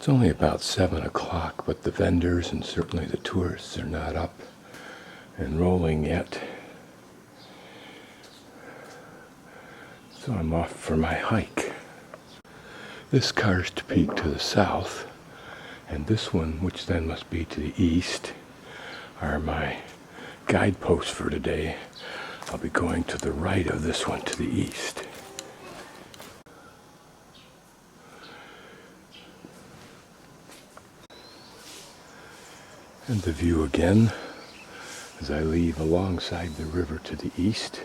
It's only about 7 o'clock, but the vendors and certainly the tourists are not up and rolling yet. So I'm off for my hike. This karst peak to the south, and this one, which then must be to the east, are my guideposts for today. I'll be going to the right of this one to the east. And the view again as I leave alongside the river to the east.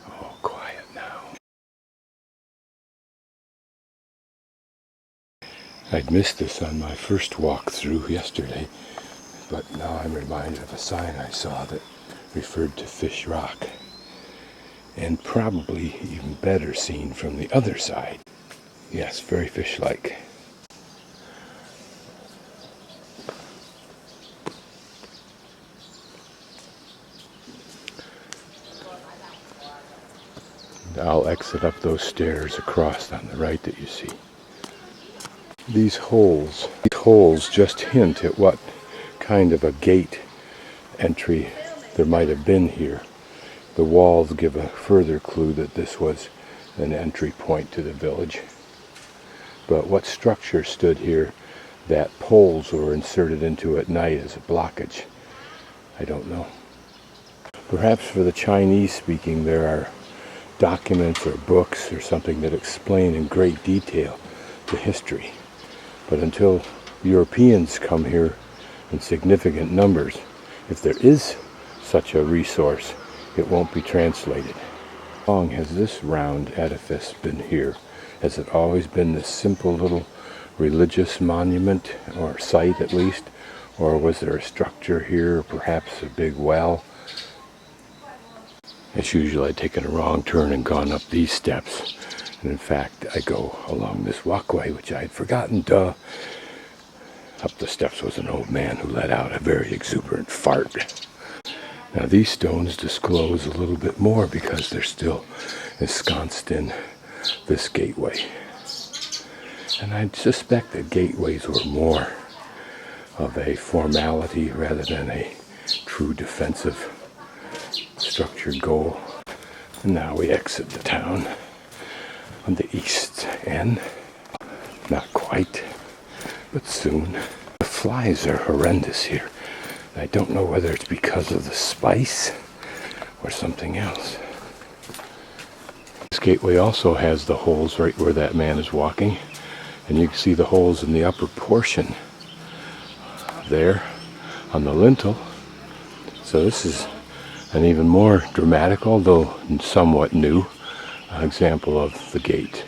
Oh, quiet now. I'd missed this on my first walk through yesterday, but now I'm reminded of a sign I saw that referred to Fish Rock. And probably even better seen from the other side. Yes, very fish-like. I'll exit up those stairs across on the right that you see. These holes just hint at what kind of a gate entry there might have been here. The walls give a further clue that this was an entry point to the village. But what structure stood here that poles were inserted into at night as a blockage, I don't know. Perhaps for the Chinese speaking there are documents or books or something that explain in great detail the history. But until Europeans come here in significant numbers, if there is such a resource, it won't be translated. How long has this round edifice been here? Has it always been this simple little religious monument, or site at least? Or was there a structure here, or perhaps a big well? As usual, I'd taken a wrong turn and gone up these steps. And in fact, I go along this walkway, which I had forgotten. Duh. Up the steps was an old man who let out a very exuberant fart. Now these stones disclose a little bit more because they're still ensconced in this gateway. And I suspect that gateways were more of a formality rather than a true defensive structured goal. And now we exit the town on the east end. Not quite, but soon. The flies are horrendous here. I don't know whether it's because of the spice or something else. This gateway also has the holes right where that man is walking. And you can see the holes in the upper portion there on the lintel. So this is an even more dramatic, although somewhat new, example of the gate.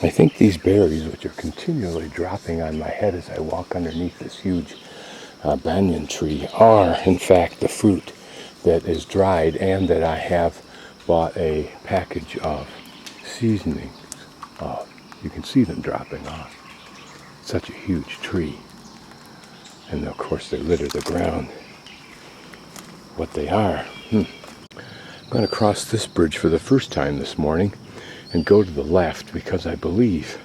I think these berries, which are continually dropping on my head as I walk underneath this huge banyan tree, are in fact the fruit that is dried and that I have bought a package of seasoning of. You can see them dropping off. Such a huge tree. And of course they litter the ground. What they are. I'm going to cross this bridge for the first time this morning and go to the left because I believe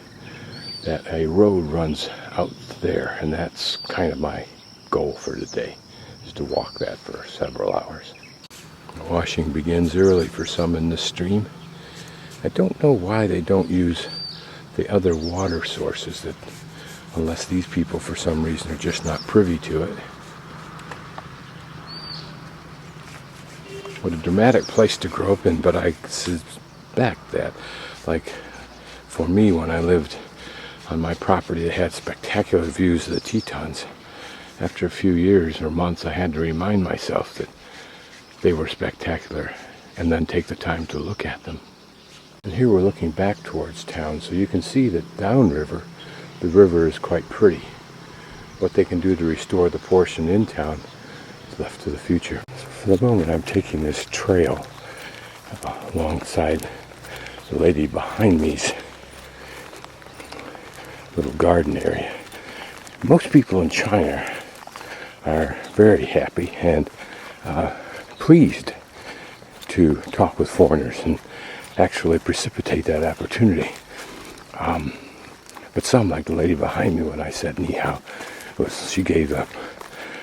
that a road runs out there, and that's kind of my goal for today, is to walk that for several hours. Washing begins early for some in this stream. I don't know why they don't use the other water sources, that unless these people for some reason are just not privy to it. What a dramatic place to grow up in, but I suspect that, like for me when I lived on my property that had spectacular views of the Tetons, after a few years or months I had to remind myself that they were spectacular and then take the time to look at them. And here we're looking back towards town, so you can see that downriver the river is quite pretty. What they can do to restore the portion in town is left to the future. So for the moment I'm taking this trail alongside the lady behind me's little garden area. Most people in China are very happy and pleased to talk with foreigners and actually precipitate that opportunity. But some, like the lady behind me, when I said ni hao, she gave a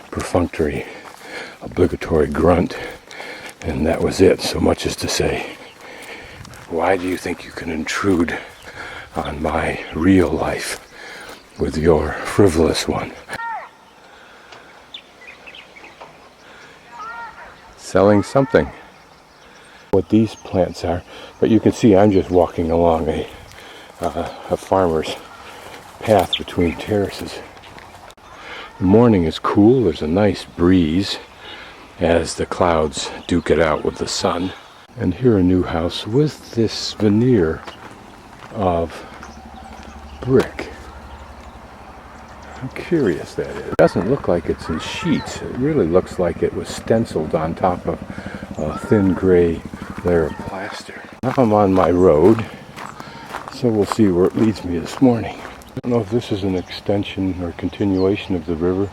perfunctory, obligatory grunt, and that was it. So much as to say, why do you think you can intrude on my real life with your frivolous one? Selling something. What these plants are, but you can see I'm just walking along a farmer's path between terraces. The morning is cool, there's a nice breeze as the clouds duke it out with the sun. And here a new house with this veneer of brick. How curious that is. It doesn't look like it's in sheets. It really looks like it was stenciled on top of a thin gray layer of plaster. Now I'm on my road, so we'll see where it leads me this morning. I don't know if this is an extension or continuation of the river.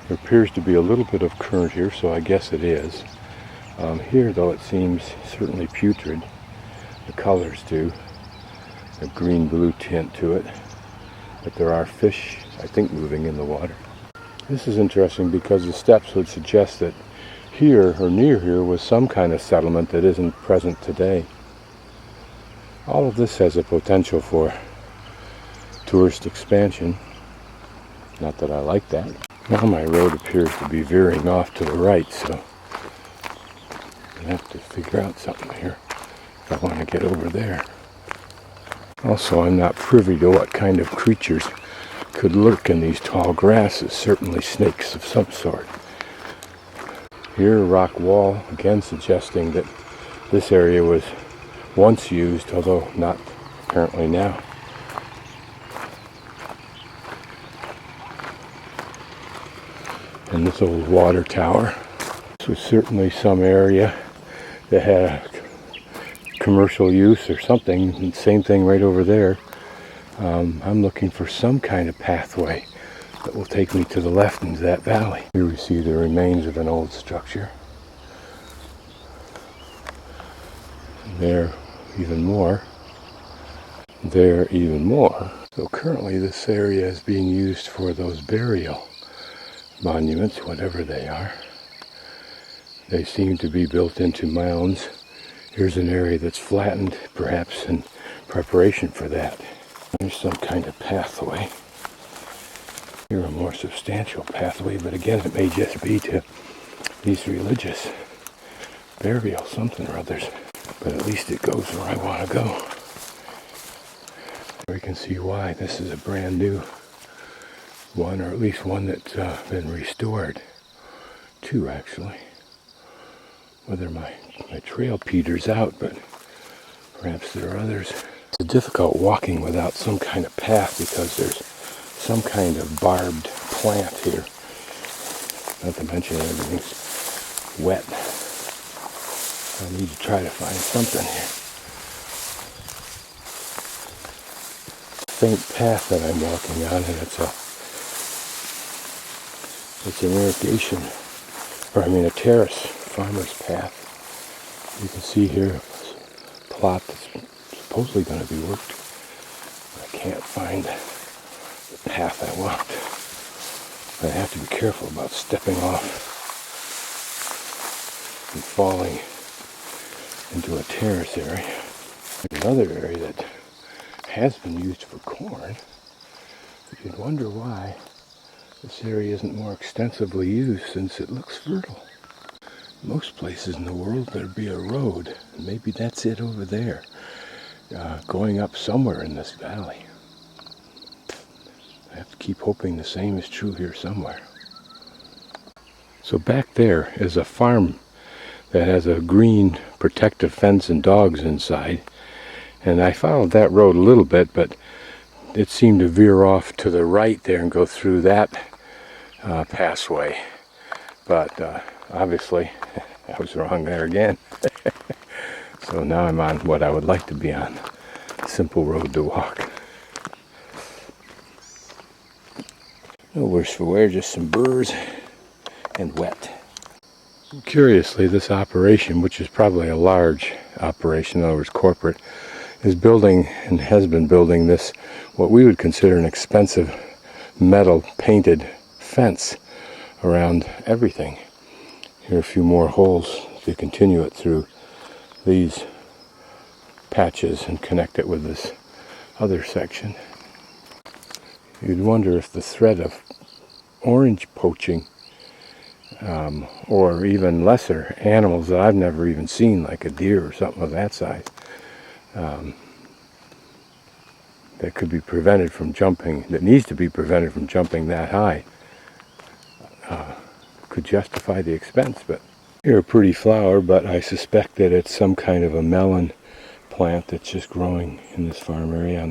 There appears to be a little bit of current here, so I guess it is. Here, though, it seems certainly putrid. The colors do. A green-blue tint to it. But there are fish, I think, moving in the water. This is interesting because the steps would suggest that here, or near here, was some kind of settlement that isn't present today. All of this has a potential for tourist expansion. Not that I like that. Now my road appears to be veering off to the right, so I have to figure out something here if I want to get over there. Also, I'm not privy to what kind of creatures could lurk in these tall grasses, certainly snakes of some sort. Here, a rock wall, again suggesting that this area was once used, although not apparently now. And this old water tower. This was certainly some area that had a commercial use or something. And same thing right over there. I'm looking for some kind of pathway that will take me to the left into that valley. Here we see the remains of an old structure. There, even more. There, even more. So currently this area is being used for those burial monuments, whatever they are. They seem to be built into mounds. Here's an area that's flattened, perhaps in preparation for that. There's some kind of pathway. Here a more substantial pathway, but again it may just be to these religious burial something or others. But at least it goes where I want to go. We can see why this is a brand new one, or at least one that's been restored. Two, actually. Whether my trail peters out, but perhaps there are others. It's difficult walking without some kind of path because there's some kind of barbed plant here. Not to mention everything's wet. I need to try to find something here. Faint path that I'm walking on, and it's an irrigation, a terrace farmer's path. You can see here a plot that's supposedly going to be worked. I can't find the path I want. I have to be careful about stepping off and falling into a terrace area. There's another area that has been used for corn. But you'd wonder why this area isn't more extensively used, since it looks fertile. Most places in the world there'd be a road, and maybe that's it over there, going up somewhere in this valley. I have to keep hoping the same is true here somewhere. So back there is a farm that has a green protective fence and dogs inside, and I followed that road a little bit, but it seemed to veer off to the right there and go through that passway. But obviously I was wrong there again. So now I'm on what I would like to be on, a simple road to walk. No worse for wear, just some burrs and wet. Curiously, this operation, which is probably a large operation, in other words corporate, is building and has been building this, what we would consider an expensive metal painted fence around everything. Here are a few more holes to continue it through these patches and connect it with this other section. You'd wonder if the threat of orange poaching or even lesser animals that I've never even seen, like a deer or something of that size, that could be prevented from jumping, that needs to be prevented from jumping that high, could justify the expense. But here a pretty flower, but I suspect that it's some kind of a melon plant that's just growing in this farm area.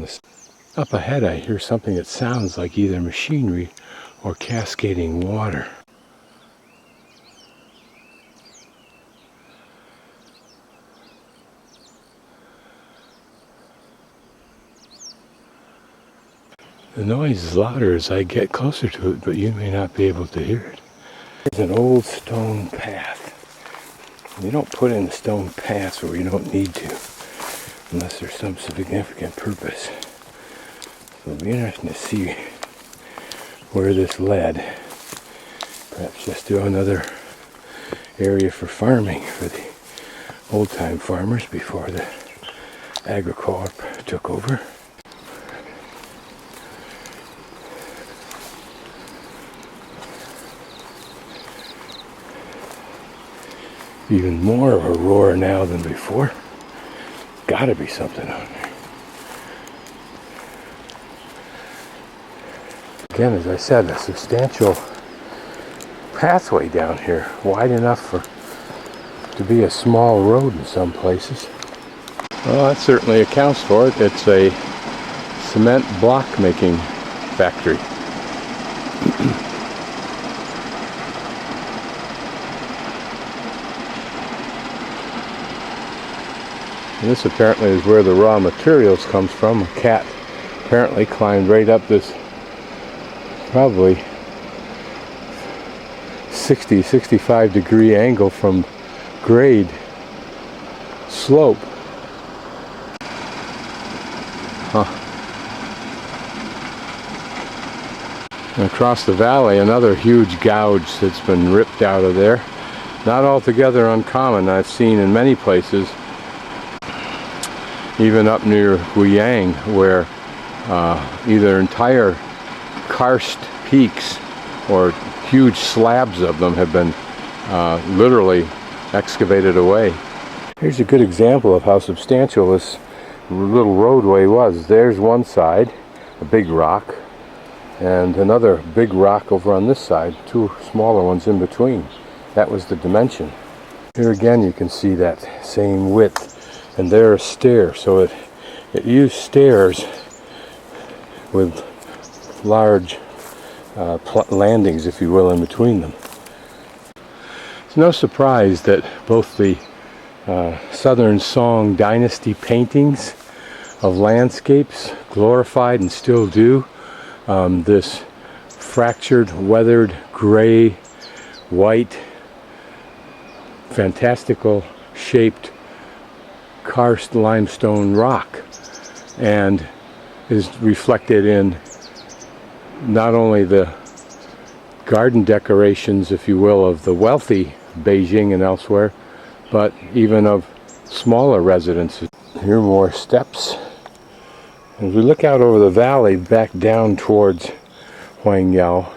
Up ahead I hear something that sounds like either machinery or cascading water. The noise is louder as I get closer to it, but you may not be able to hear it. There's an old stone path. You don't put in stone paths where you don't need to, unless there's some significant purpose. So it'll be interesting to see where this led. Perhaps just do another area for farming for the old-time farmers before the agricorp took over. Even more of a roar now than before. Gotta be something on there. Again, as I said, a substantial pathway down here, wide enough to be a small road in some places. Well, that certainly accounts for it. It's a cement block making factory. And this apparently is where the raw materials comes from. A cat apparently climbed right up this probably 60-65 degree angle from grade slope. And across the valley, another huge gouge that's been ripped out of there. Not altogether uncommon. I've seen in many places, even up near Guiyang, where either entire karst peaks or huge slabs of them have been literally excavated away. Here's a good example of how substantial this little roadway was. There's one side, a big rock, and another big rock over on this side, two smaller ones in between. That was the dimension. Here again you can see that same width. And there a stair, so it used stairs with large landings, if you will, in between them. It's no surprise that both the Southern Song Dynasty paintings of landscapes glorified and still do this fractured, weathered, gray, white, fantastical shaped karst limestone rock, and is reflected in not only the garden decorations, if you will, of the wealthy Beijing and elsewhere, but even of smaller residences. Here are more steps. As we look out over the valley back down towards Haungyao,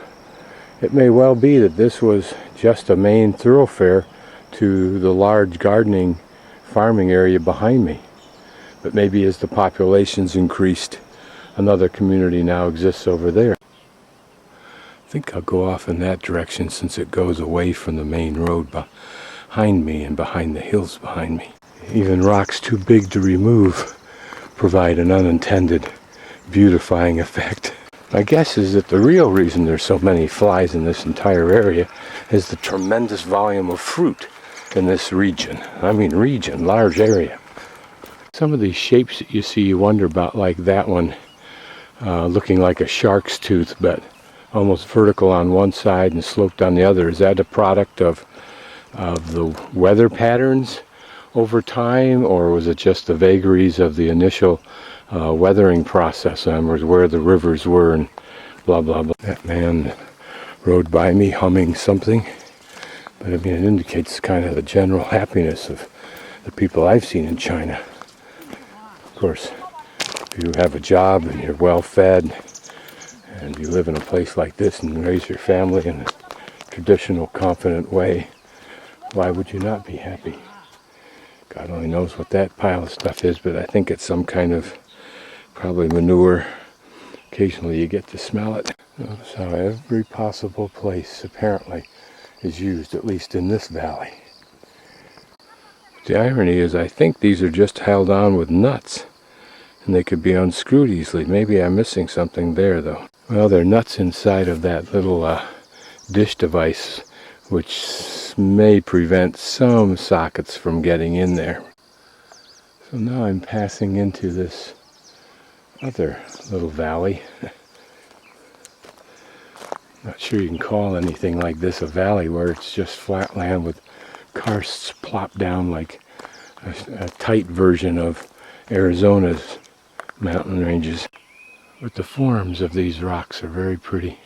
it may well be that this was just a main thoroughfare to the large gardening farming area behind me. But maybe as the population's increased, another community now exists over there. I think I'll go off in that direction since it goes away from the main road behind me and behind the hills behind me. Even rocks too big to remove provide an unintended beautifying effect. My guess is that the real reason there's so many flies in this entire area is the tremendous volume of fruit in this region. I mean region, large area. Some of these shapes that you see, you wonder about, like that one, looking like a shark's tooth, but almost vertical on one side and sloped on the other. Is that a product of the weather patterns over time, or was it just the vagaries of the initial weathering process, and where the rivers were and blah blah blah? That man rode by me humming something, but I mean, it indicates kind of the general happiness of the people I've seen in China. Of course, if you have a job and you're well fed and you live in a place like this and raise your family in a traditional, confident way, why would you not be happy? God only knows what that pile of stuff is, but I think it's some kind of probably manure. Occasionally you get to smell it. Notice how every possible place apparently is used, at least in this valley. The irony is, I think these are just held on with nuts, and they could be unscrewed easily. Maybe I'm missing something there, though. Well, there are nuts inside of that little dish device, which may prevent some sockets from getting in there. So now I'm passing into this other little valley. Not sure you can call anything like this a valley, where it's just flat land with karsts plop down like a tight version of Arizona's mountain ranges. But the forms of these rocks are very pretty.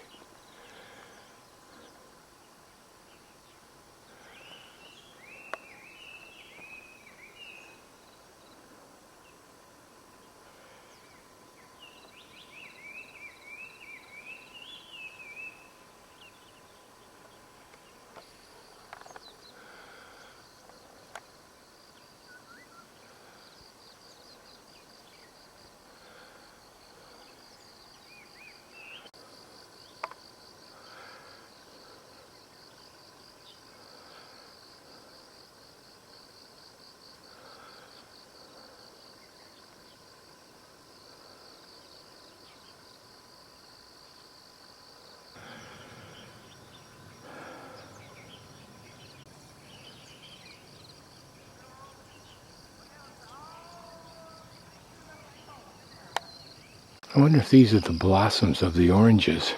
I wonder if these are the blossoms of the oranges,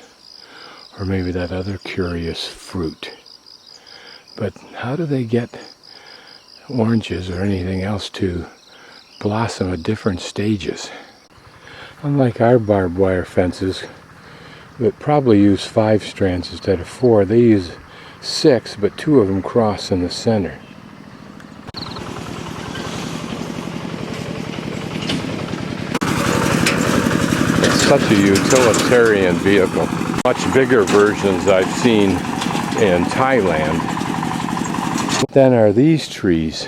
or maybe that other curious fruit. But how do they get oranges or anything else to blossom at different stages? Unlike our barbed wire fences, that probably use 5 strands instead of 4, they use 6, but 2 of them cross in the center. Such a utilitarian vehicle. Much bigger versions I've seen in Thailand. Then are these trees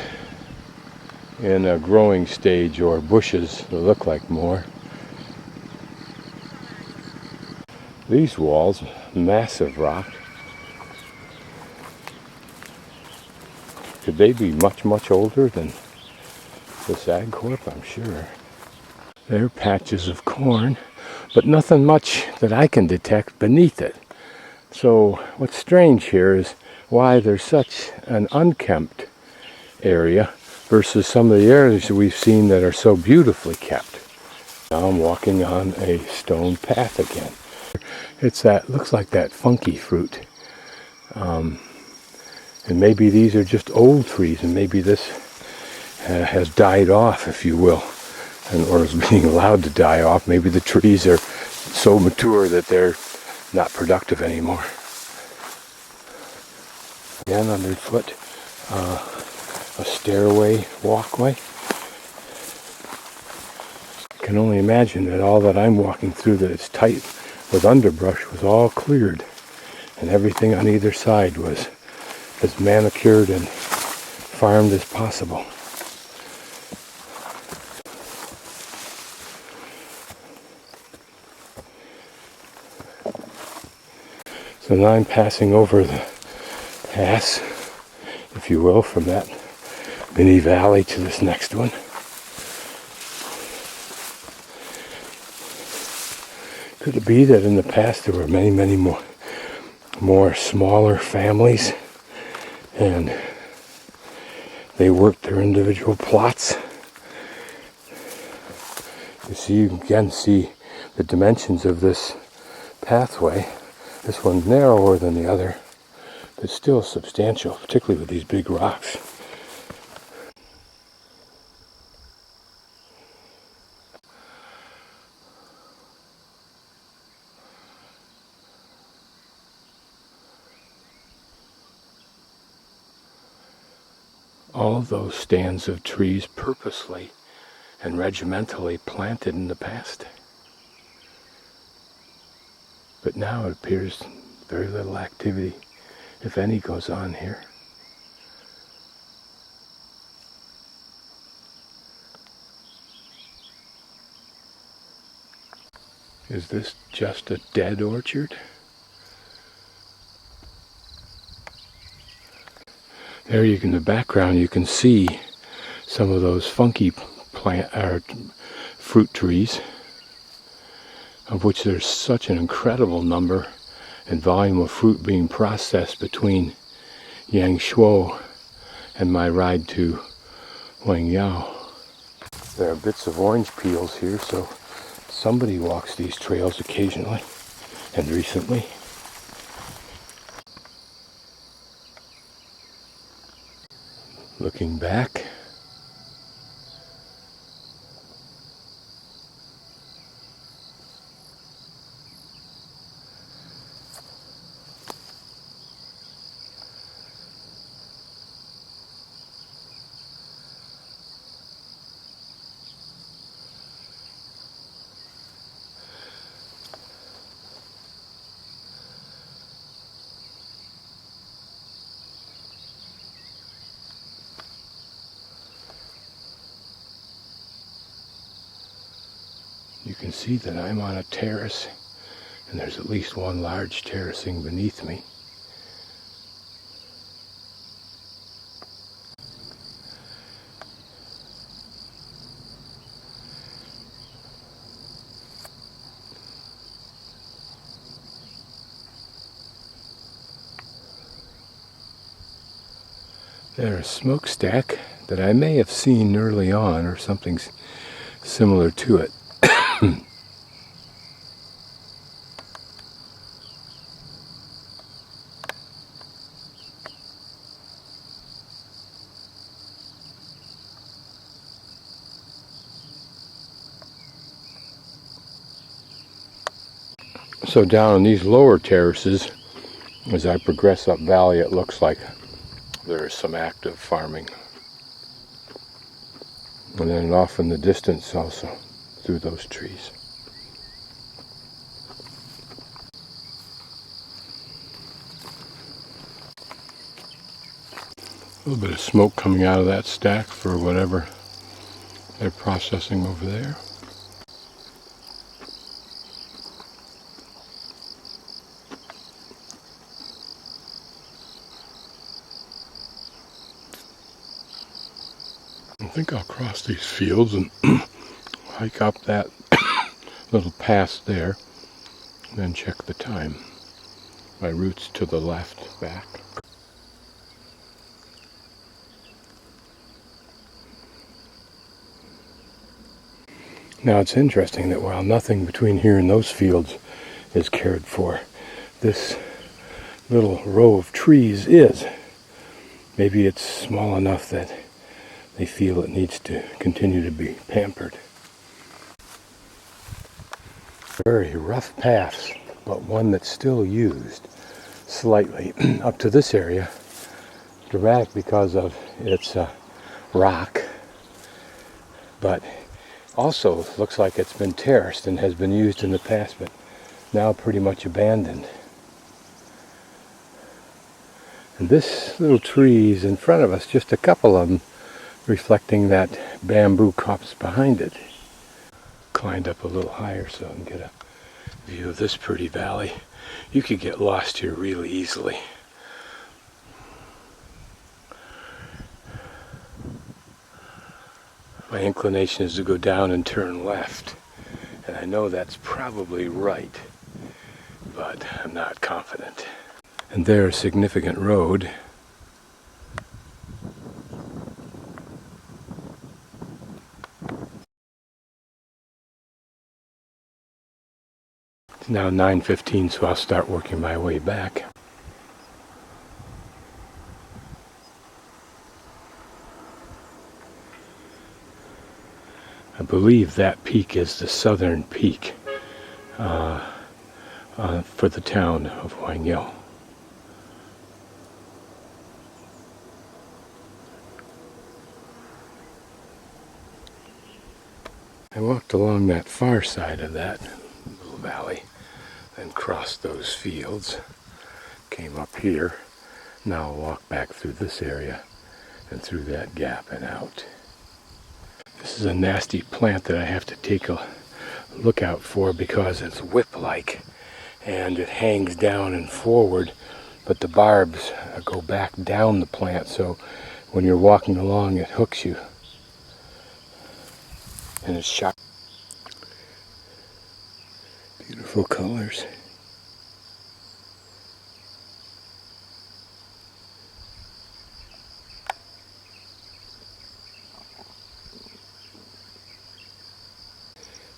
in a growing stage, or bushes that look like more. These walls, massive rock. Could they be much, much older than this Ag Corp? I'm sure. There are patches of corn, but nothing much that I can detect beneath it. So what's strange here is why there's such an unkempt area versus some of the areas that we've seen that are so beautifully kept. Now I'm walking on a stone path again. It's that, looks like that funky fruit. And maybe these are just old trees, and maybe this has died off, if you will, or is being allowed to die off. Maybe the trees are so mature that they're not productive anymore. Again, underfoot, a stairway, walkway. I can only imagine that all that I'm walking through, that it's tight with underbrush, was all cleared, and everything on either side was as manicured and farmed as possible. So now I'm passing over the pass, if you will, from that mini valley to this next one. Could it be that in the past there were many, many more smaller families, and they worked their individual plots You can again see the dimensions of this pathway. This one's narrower than the other, but still substantial, particularly with these big rocks. All of those stands of trees purposely and regimentally planted in the past. But now it appears very little activity, if any, goes on here. Is this just a dead orchard? There in the background you can see some of those funky fruit trees, of which there's such an incredible number and volume of fruit being processed between Yangshou and my ride to Haungyao. There are bits of orange peels here, so somebody walks these trails occasionally and recently. Looking back, you can see that I'm on a terrace, and there's at least one large terracing beneath me. There's a smokestack that I may have seen early on, or something similar to it. So down on these lower terraces, as I progress up valley, it looks like there is some active farming. And then off in the distance also, through those trees. A little bit of smoke coming out of that stack for whatever they're processing over there. I think I'll cross these fields and hike up that little pass there, and then check the time. My route's to the left back. Now it's interesting that while nothing between here and those fields is cared for, this little row of trees is. Maybe it's small enough that they feel it needs to continue to be pampered. Very rough paths, but one that's still used slightly. Up to this area, dramatic because of its rock, but also looks like it's been terraced and has been used in the past, but now pretty much abandoned. And this little tree is in front of us, just a couple of them, reflecting that bamboo copse behind it. Climbed up a little higher so I can get a view of this pretty valley. You could get lost here really easily. My inclination is to go down and turn left, and I know that's probably right, but I'm not confident. And there's a significant road. It's now 9:15, so I'll start working my way back. I believe that peak is the southern peak for the town of Haungyao. I walked along that far side of that little valley, then crossed those fields, came up here. Now I'll walk back through this area and through that gap and out. This is a nasty plant that I have to take a look out for because it's whip-like and it hangs down and forward, but the barbs go back down the plant, so when you're walking along it hooks you. And it's shot. Beautiful colors.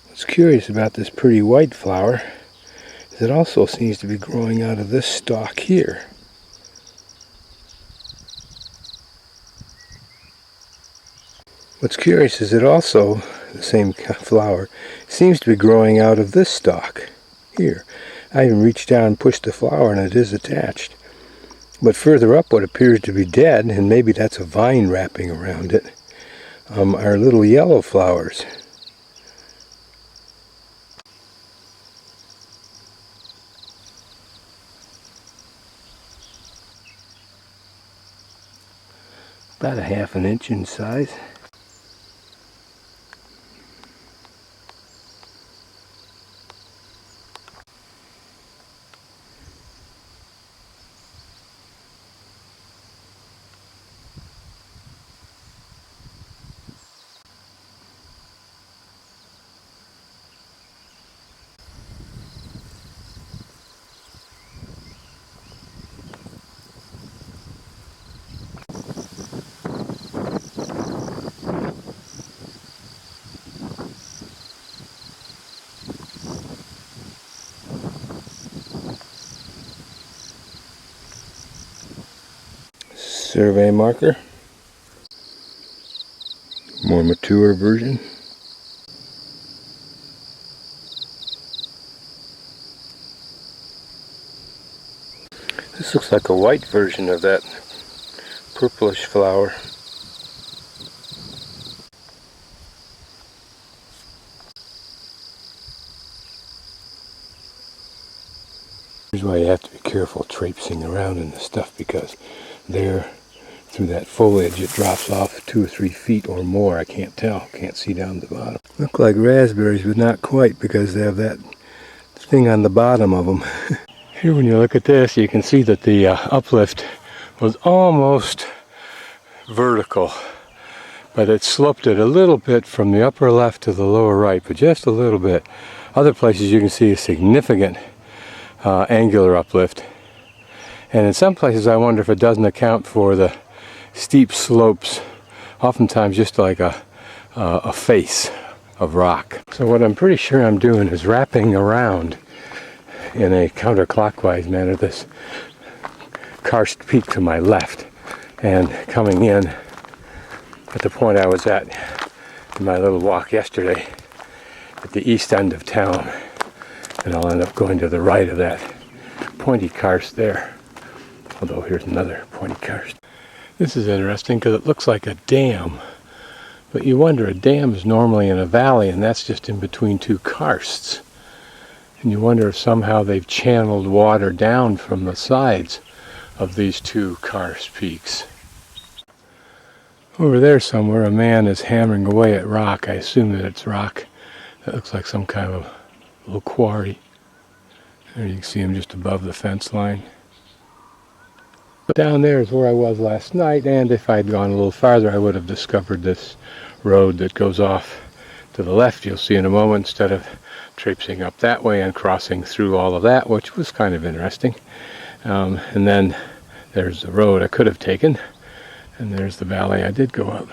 What's curious about this pretty white flower is it also seems to be growing out of this stalk here. What's curious is it also, the same flower, seems to be growing out of this stalk here. I even reached down and pushed the flower and it is attached. But further up, what appears to be dead, and maybe that's a vine wrapping around it, are little yellow flowers. About a half an inch in size. Survey marker. More mature version. This looks like a white version of that purplish flower. Here's why you have to be careful traipsing around in this stuff, because there, through that foliage, it drops off 2 or 3 feet or more. I can't tell. Can't see down the bottom. Look like raspberries, but not quite, because they have that thing on the bottom of them. Here, when you look at this, you can see that the uplift was almost vertical, but it sloped it a little bit from the upper left to the lower right, but just a little bit. Other places you can see a significant angular uplift. And in some places I wonder if it doesn't account for the steep slopes, oftentimes just like a face of rock. So what I'm pretty sure I'm doing is wrapping around in a counterclockwise manner this karst peak to my left and coming in at the point I was at in my little walk yesterday at the east end of town. And I'll end up going to the right of that pointy karst there. Although here's another pointy karst. This is interesting because it looks like a dam. But you wonder, a dam is normally in a valley, and that's just in between 2 karsts. And you wonder if somehow they've channeled water down from the sides of these 2 karst peaks. Over there somewhere, a man is hammering away at rock. I assume that it's rock. That looks like some kind of little quarry. There you can see him just above the fence line. But down there is where I was last night, and if I'd gone a little farther I would have discovered this road that goes off to the left, you'll see in a moment, instead of traipsing up that way and crossing through all of that, which was kind of interesting. And then there's the road I could have taken, and there's the valley I did go up.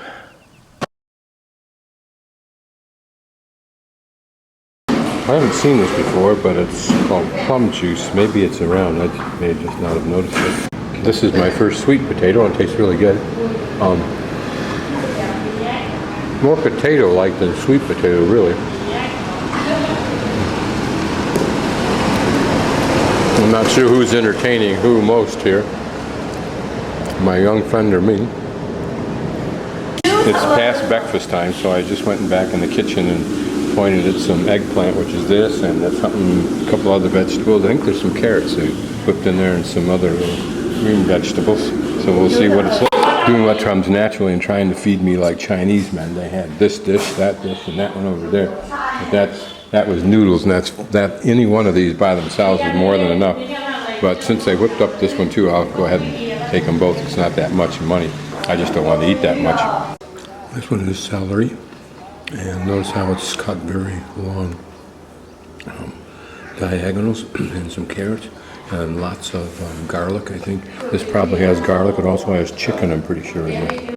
I haven't seen this before, but it's called plum juice. Maybe it's around. I may just not have noticed it. This is my first sweet potato, and it tastes really good. More potato-like than sweet potato, really. I'm not sure who's entertaining who most here. My young friend or me. It's past breakfast time, so I just went back in the kitchen and pointed at some eggplant, which is this, and that's something, a couple other vegetables. I think there's some carrots they whipped in there and some other green vegetables. So we'll see what it's like. Doing what comes naturally and trying to feed me like Chinese men. They had this dish, and that one over there. But that was noodles, and that any one of these by themselves is more than enough. But since they whipped up this one too, I'll go ahead and take them both. It's not that much money. I just don't want to eat that much. This one is celery, and notice how it's cut very long diagonals, and some carrots, and lots of garlic, I think. This probably has garlic. It also has chicken, I'm pretty sure.